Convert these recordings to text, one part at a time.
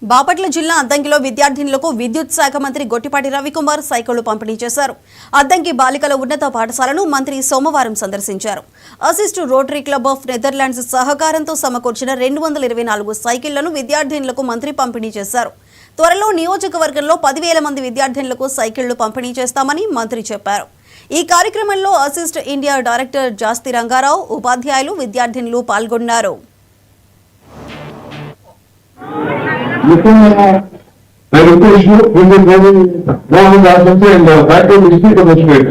బాపట్ల జిల్లా అద్దంకిలో విద్యార్థినులకు విద్యుత్ శాఖ మంత్రి గొట్టిపాటి రవికుమార్ సైకిళ్లు పంపిణీ చేశారు. అద్దంకి బాలికల ఉన్నత పాఠశాలను మంత్రి సోమవారం సందర్శించారు. Assist rotary club of Netherlands సహకారంతో సమకూర్చిన 224 సైకిళ్లను విద్యార్థినులకు మంత్రి పంపిణీ చేశారు. త్వరలో నియోజకవర్గంలో 10,000 మంది విద్యార్థినులకు సైకిళ్లు పంపిణీ చేస్తామని మంత్రి చెప్పారు. ఈ కార్యక్రమంలో అసిస్ట్ ఇండియా డైరెక్టర్ జాస్తి రంగారావు, ఉపాధ్యాయులు, విద్యార్థినులు పాల్గొన్నారు. I request you, we will very government agency and the factory district of the state.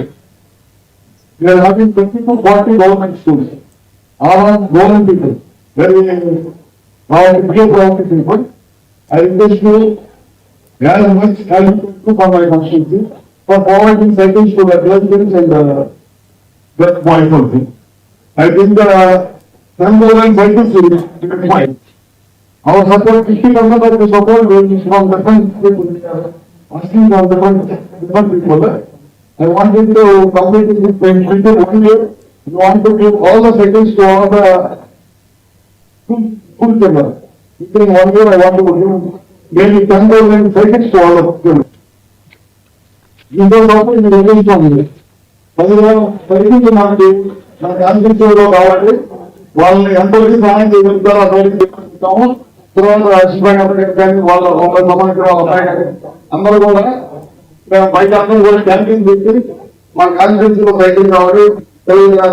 We are having 20 to 40 government schools, all are government people, very government people. I request you, very much help to for my constituency for providing cycles to the residents and that point also. I think the government cycles will be fine. Our support 50% of the support will be from different people, asking from different people. I wanted to complete this within 1 year. We want to give all the cycles to all the full children. Within 1 year, I want to give nearly 10,000 cycles to all of them. This was also in the release of it. Cycles మనకి కాన్స్టిట్యూన్సీలో కాబట్టి వాళ్ళని ఎంతవరకు సహాయం చేయగలుగుతారో అతనికి చెప్తాము. తర్వాత రాజకీయ కానీ వాళ్ళ అందరూ కూడా బయట అందరూ కూడా క్యాంటీన్ పెట్టి మన కాన్స్టిట్యూన్సీలో సైకిల్ కావాలి.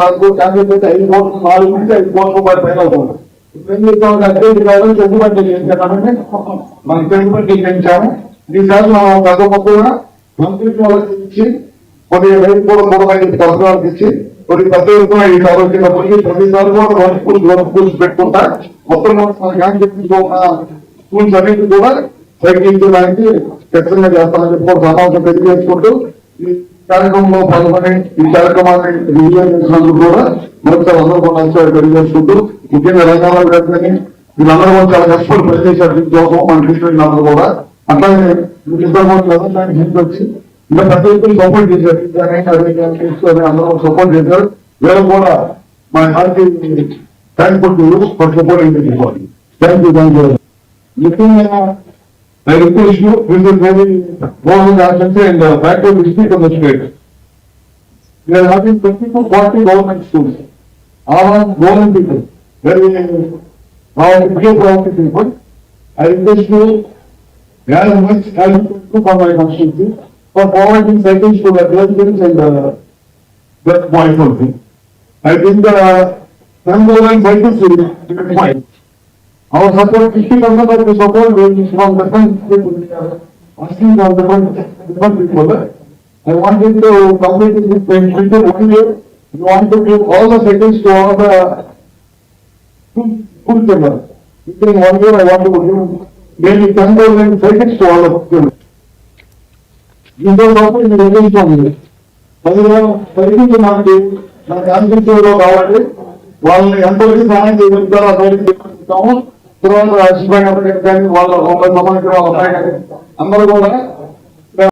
నాకు క్యాంటీన్ పెట్టి 5 కోట్లు 4 నుంచి 5 కోట్ల రూపాయలు పైన అవుతుంది. ఇప్పుడు ఏం చేస్తాం అడ్వైజ్ కావాలి చెప్పుబట్టి చేయించామంటే మనం చెప్పుబట్టి పెంచాము. ఈసారి మనం గత మొత్తం మంత్రి వాళ్ళకి ఇచ్చి కొద్దిగా రైతు కూడా 3 సంవత్సరాలకు ఇచ్చి కొద్ది పెద్దలు కూడా ఈ ఆరోగ్యంగా పోయి ప్రతిసారి కూడా స్కూల్స్ పెట్టుకుంటా మొత్తం మన కాన్స్టిట్యూన్సీలో ఉన్న స్కూల్స్ అన్నింటి కూడా సైకిలించడానికి ఖచ్చితంగా చేస్తామని చెప్పి సమావేశం తెలియజేసుకుంటూ ఈ కార్యక్రమంలో పాల్గొని ఈ కార్యక్రమాన్ని విజయం చేసినందుకు కూడా మరొకసారి అందరూ కూడా తెలియజేసుకుంటూ ముఖ్యంగా రంగారావు గారిని వీళ్ళందరూ కూడా చాలా కష్టపడి పనిచేశారు దీనికోసం మన కృష్ణ అందరూ కూడా అట్లాగే ఇద్దరు హింస వచ్చి ఇలా ప్రతి ఒక్కరు సపోర్ట్ చేశారు. అందరూ సపోర్ట్ చేశారు. వీళ్ళు కూడా మన hearty thankful to for supporting this body. Thank you. ముఖ్యంగా I request you, we will very government agency and the factory district of the state. We are having 20 to 40 government schools, all are government people, very government people. I request you, very much help to for my constituency for providing cycles to the residents and that point also. I think the government cycles will be fine. Our support 50% of the support will be from different people, asking from different people. I wanted to complete this within 1 year. We want to give all the cycles to all the full children. Within 1 year, I want to give nearly 10,000 cycles to all of them. This was also in the release of it. Cycle మనకి మన కాన్స్టిట్యూన్సీలో కాబట్టి వాళ్ళని ఎంతవరకు సహాయం చేయగలుగుతారో అతనికి చెప్తాము. తర్వాత రాజకీయ కానీ వాళ్ళ అందరూ కూడా